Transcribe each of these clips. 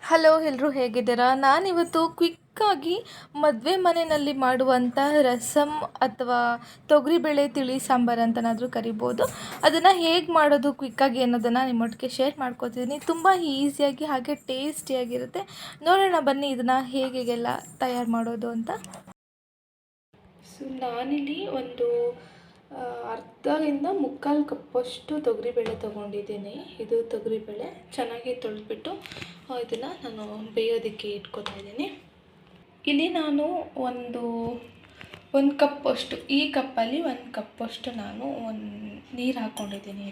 Hello ಎಲ್ಲರೂ ಹೇಗಿದ್ದೀರಾ? ನಾನಿವತ್ತು ಕ್ವಿಕ್ಕಾಗಿ ಮದುವೆ ಮನೆಯಲ್ಲಿ ಮಾಡುವಂಥ ರಸಮ್ ಅಥವಾ ತೊಗರಿಬೇಳೆ ತಿಳಿ ಸಾಂಬಾರು ಅಂತನಾದರೂ ಕರಿಬೋದು. ಅದನ್ನು ಹೇಗೆ ಮಾಡೋದು ಕ್ವಿಕ್ಕಾಗಿ ಅನ್ನೋದನ್ನು ನಿಮ್ಮೊಟ್ಟಿಗೆ ಶೇರ್ ಮಾಡ್ಕೋತಿದ್ದೀನಿ. ತುಂಬ ಈಸಿಯಾಗಿ ಹಾಗೆ ಟೇಸ್ಟಿಯಾಗಿರುತ್ತೆ. ನೋಡೋಣ ಬನ್ನಿ ಇದನ್ನು ಹೇಗೆಲ್ಲ ತಯಾರು ಮಾಡೋದು ಅಂತ. ಸೊ ನಾನಿಲ್ಲಿ ಒಂದು ಅರ್ಧದಿಂದ ಮುಕ್ಕಾಲು ಕಪ್ಪಷ್ಟು ತೊಗರಿಬೇಳೆ ತೊಗೊಂಡಿದ್ದೀನಿ. ಇದು ತೊಗರಿಬೇಳೆ ಚೆನ್ನಾಗಿ ತೊಳೆದ್ಬಿಟ್ಟು ಇದನ್ನು ನಾನು ಬೇಯೋದಕ್ಕೆ ಇಟ್ಕೊತಾ ಇದ್ದೀನಿ. ಇಲ್ಲಿ ನಾನು ಒಂದು ಕಪ್ಪಷ್ಟು, ಈ ಕಪ್ಪಲ್ಲಿ ಒಂದು ಕಪ್ಪಷ್ಟು ನಾನು ನೀರು ಹಾಕ್ಕೊಂಡಿದ್ದೀನಿ.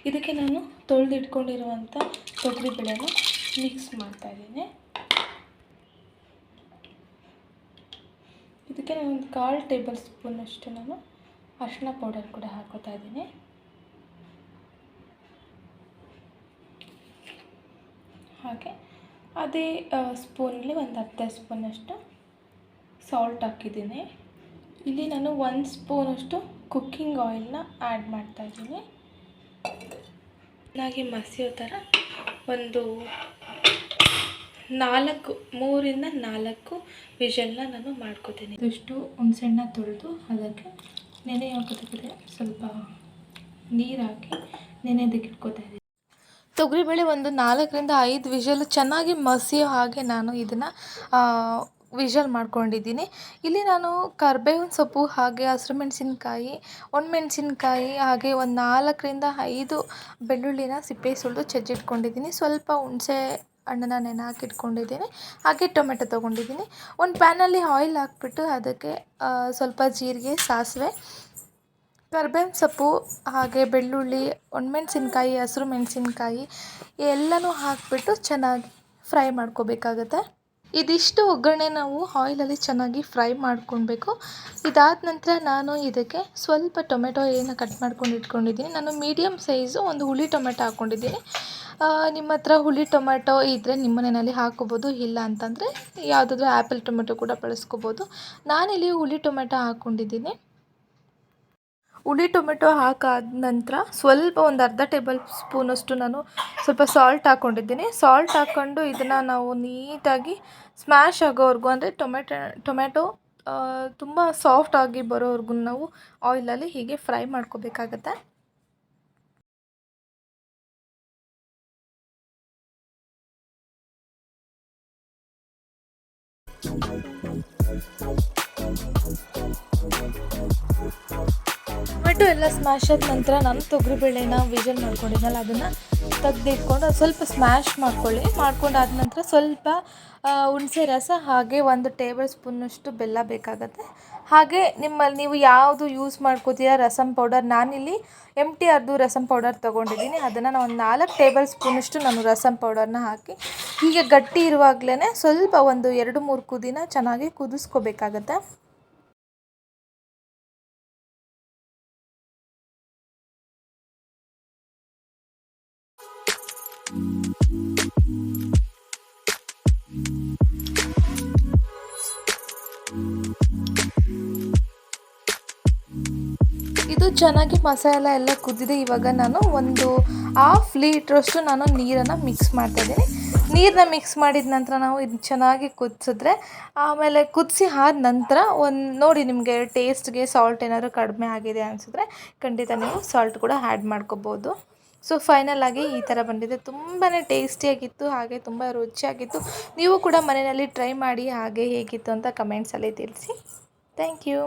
ಇದಕ್ಕೆ ನಾನು ತೊಳೆದಿಟ್ಕೊಂಡಿರುವಂಥ ತೊಗರಿಬೇಳೆನ ಮಿಕ್ಸ್ ಮಾಡ್ತಾಯಿದ್ದೀನಿ. ಇದಕ್ಕೆ ನಾನು ಒಂದು 1/4 ಟೇಬಲ್ ಸ್ಪೂನಷ್ಟು ನಾನು ಅರಿಶಿನ ಪೌಡರ್ ಕೂಡ ಹಾಕೋತಾ ಇದ್ದೀನಿ. ಹಾಗೆ ಅದೇ ಸ್ಪೂನಲ್ಲಿ ಒಂದು ಅರ್ಧ ಸ್ಪೂನಷ್ಟು ಸಾಲ್ಟ್ ಹಾಕಿದ್ದೀನಿ. ಇಲ್ಲಿ ನಾನು 1 ಸ್ಪೂನಷ್ಟು ಕುಕ್ಕಿಂಗ್ ಆಯಿಲ್ನ ಆ್ಯಡ್ ಮಾಡ್ತಾಯಿದ್ದೀನಿ. ಚೆನ್ನಾಗಿ ಮಸಿಯೋ ಥರ ಒಂದು 3ರಿಂದ 4 ವಿಷಲ್ನ ನಾನು ಮಾಡ್ಕೋತೀನಿ. ಇಷ್ಟು ಹುಣಸೆಹಣ್ಣ ತೊಳೆದು ಅದಕ್ಕೆ ನೆನೆ ಹಾಕೋದಕ್ಕೆ ಸ್ವಲ್ಪ ನೀರು ಹಾಕಿ ನೆನೆಯೋದಕ್ಕೆ ಇಟ್ಕೋತಾ ಇದ್ದೀನಿ. ತೊಗರಿಬೇಳೆ ಒಂದು 4ರಿಂದ 5 ವಿಷಲ್ ಚೆನ್ನಾಗಿ ಮಸಿಯೋ ಹಾಗೆ ನಾನು ಇದನ್ನು ವಿಷಲ್ ಮಾಡ್ಕೊಂಡಿದ್ದೀನಿ. ಇಲ್ಲಿ ನಾನು ಕರಿಬೇವಿನ ಸೊಪ್ಪು ಹಾಗೆ ಹಸಿರು ಮೆಣಸಿನ್ಕಾಯಿ, ಒಣಮೆಣಸಿನ್ಕಾಯಿ ಹಾಗೆ ಒಂದು 4ರಿಂದ 5 ಬೆಳ್ಳುಳ್ಳಿನ ಸಿಪ್ಪೆ ಸುಲಿದು ಜಜ್ಜಿಟ್ಕೊಂಡಿದ್ದೀನಿ. ಸ್ವಲ್ಪ ಹುಣಸೆ ಹಣ್ಣನ್ನ ನೆನೆ ಹಾಕಿಟ್ಕೊಂಡಿದ್ದೀನಿ. ಹಾಗೆ ಟೊಮೆಟೊ ತೊಗೊಂಡಿದ್ದೀನಿ. ಒಂದು ಪ್ಯಾನಲ್ಲಿ ಆಯಿಲ್ ಹಾಕ್ಬಿಟ್ಟು ಅದಕ್ಕೆ ಸ್ವಲ್ಪ ಜೀರಿಗೆ, ಸಾಸಿವೆ, ಕರಿಬೇವಿನ ಸೊಪ್ಪು ಹಾಗೆ ಬೆಳ್ಳುಳ್ಳಿ, ಒಣಮೆಣಸಿನ್ಕಾಯಿ, ಹಸಿರು ಮೆಣಸಿನ್ಕಾಯಿ ಎಲ್ಲನೂ ಹಾಕಿಬಿಟ್ಟು ಚೆನ್ನಾಗಿ ಫ್ರೈ ಮಾಡ್ಕೋಬೇಕಾಗತ್ತೆ. ಇದಿಷ್ಟು ಒಗ್ಗರಣೆ ನಾವು ಆಯಿಲಲ್ಲಿ ಚೆನ್ನಾಗಿ ಫ್ರೈ ಮಾಡ್ಕೊಳ್ಬೇಕು. ಇದಾದ ನಂತರ ನಾನು ಇದಕ್ಕೆ ಸ್ವಲ್ಪ ಟೊಮೆಟೊ ಕಟ್ ಮಾಡ್ಕೊಂಡು ಇಟ್ಕೊಂಡಿದ್ದೀನಿ. ನಾನು ಮೀಡಿಯಮ್ ಸೈಜು ಒಂದು ಹುಳಿ ಟೊಮೆಟೊ ಹಾಕ್ಕೊಂಡಿದ್ದೀನಿ. ನಿಮ್ಮ ಹತ್ರ ಹುಳಿ ಟೊಮೆಟೊ ಇದ್ದರೆ ನಿಮ್ಮ ಮನೆಯಲ್ಲಿ ಹಾಕ್ಕೋಬೋದು, ಇಲ್ಲ ಅಂತಂದರೆ ಯಾವುದಾದ್ರೂ ಆ್ಯಪಲ್ ಟೊಮೆಟೊ ಕೂಡ ಬಳಸ್ಕೋಬೋದು. ನಾನಿಲ್ಲಿ ಹುಳಿ ಟೊಮೆಟೊ ಹಾಕ್ಕೊಂಡಿದ್ದೀನಿ. ಹುಳಿ ಟೊಮೆಟೊ ಹಾಕಾದ ನಂತರ ಸ್ವಲ್ಪ ಒಂದು ಅರ್ಧ ಟೇಬಲ್ ಸ್ಪೂನಷ್ಟು ನಾನು ಸ್ವಲ್ಪ ಸಾಲ್ಟ್ ಹಾಕ್ಕೊಂಡಿದ್ದೀನಿ. ಸಾಲ್ಟ್ ಹಾಕ್ಕೊಂಡು ಇದನ್ನು ನಾವು ನೀಟಾಗಿ ಸ್ಮ್ಯಾಶ್ ಆಗೋವರೆಗೂ, ಅಂದರೆ ಟೊಮೆಟೊ ತುಂಬ ಸಾಫ್ಟಾಗಿ ಬರೋವರೆಗೂ ನಾವು ಆಯಿಲಲ್ಲಿ ಹೀಗೆ ಫ್ರೈ ಮಾಡ್ಕೋಬೇಕಾಗತ್ತೆ. ಟೊಮೆಟೊ ಎಲ್ಲ ಸ್ಮ್ಯಾಶ್ ಆದ ನಂತರ ನಾನು ತೊಗರಿಬೇಳೆನ ವಿಷಲ್ ಮಾಡ್ಕೊಂಡಿದ್ದಲ್ಲ ಅದನ್ನು ತೆಗೆದಿಟ್ಕೊಂಡು ಅದು ಸ್ವಲ್ಪ ಸ್ಮ್ಯಾಶ್ ಮಾಡ್ಕೊಂಡಾದ ನಂತರ ಸ್ವಲ್ಪ ಹುಣಸೆ ರಸ ಹಾಗೆ 1 ಟೇಬಲ್ ಸ್ಪೂನಷ್ಟು ಬೆಲ್ಲ ಬೇಕಾಗುತ್ತೆ. ಹಾಗೆ ನಿಮ್ಮಲ್ಲಿ ನೀವು ಯಾವುದು ಯೂಸ್ ಮಾಡ್ಕೋತೀರಾ ರಸಮ್ ಪೌಡರ್, ನಾನಿಲ್ಲಿ MTRದು ರಸಮ್ ಪೌಡರ್ ತೊಗೊಂಡಿದ್ದೀನಿ. ಅದನ್ನು ನಾನು ಒಂದು 4 ಟೇಬಲ್ ಸ್ಪೂನಷ್ಟು ನಾನು ರಸಮ್ ಪೌಡರ್ನ ಹಾಕಿ ಹೀಗೆ ಗಟ್ಟಿ ಇರುವಾಗಲೇ ಸ್ವಲ್ಪ ಒಂದು 2-3 ಕುದಿನ ಚೆನ್ನಾಗಿ ಕುದಿಸ್ಕೋಬೇಕಾಗತ್ತೆ. ಇದು ಚೆನ್ನಾಗಿ ಮಸಾಲೆ ಎಲ್ಲ ಕುದಿದೆ. ಇವಾಗ ನಾನು ಒಂದು 1/2 ಲೀಟ್ರಷ್ಟು ನಾನು ನೀರನ್ನು ಮಿಕ್ಸ್ ಮಾಡ್ತಾಯಿದ್ದೀನಿ. ನೀರನ್ನ ಮಿಕ್ಸ್ ಮಾಡಿದ ನಂತರ ನಾವು ಇದು ಚೆನ್ನಾಗಿ ಕುದಿಸಿದ್ರೆ, ಆಮೇಲೆ ಕುದಿಸಿ ಆದ ನಂತರ ನೋಡಿ ನಿಮಗೆ ಟೇಸ್ಟ್ಗೆ ಸಾಲ್ಟ್ ಏನಾದರೂ ಕಡಿಮೆ ಆಗಿದೆ ಅನಿಸಿದ್ರೆ ಖಂಡಿತ ನೀವು ಸಾಲ್ಟ್ ಕೂಡ ಆ್ಯಡ್ ಮಾಡ್ಕೋಬೋದು. ಸೊ ಫೈನಲ್ ಆಗಿ ಈ ಥರ ಬಂದಿದೆ. ತುಂಬಾ ಟೇಸ್ಟಿಯಾಗಿತ್ತು, ಹಾಗೆ ತುಂಬ ರುಚಿಯಾಗಿತ್ತು. ನೀವು ಕೂಡ ಮನೆಯಲ್ಲಿ ಟ್ರೈ ಮಾಡಿ ಹಾಗೆ ಹೇಗಿತ್ತು ಅಂತ ಕಮೆಂಟ್ಸಲ್ಲಿ ತಿಳಿಸಿ. Thank you.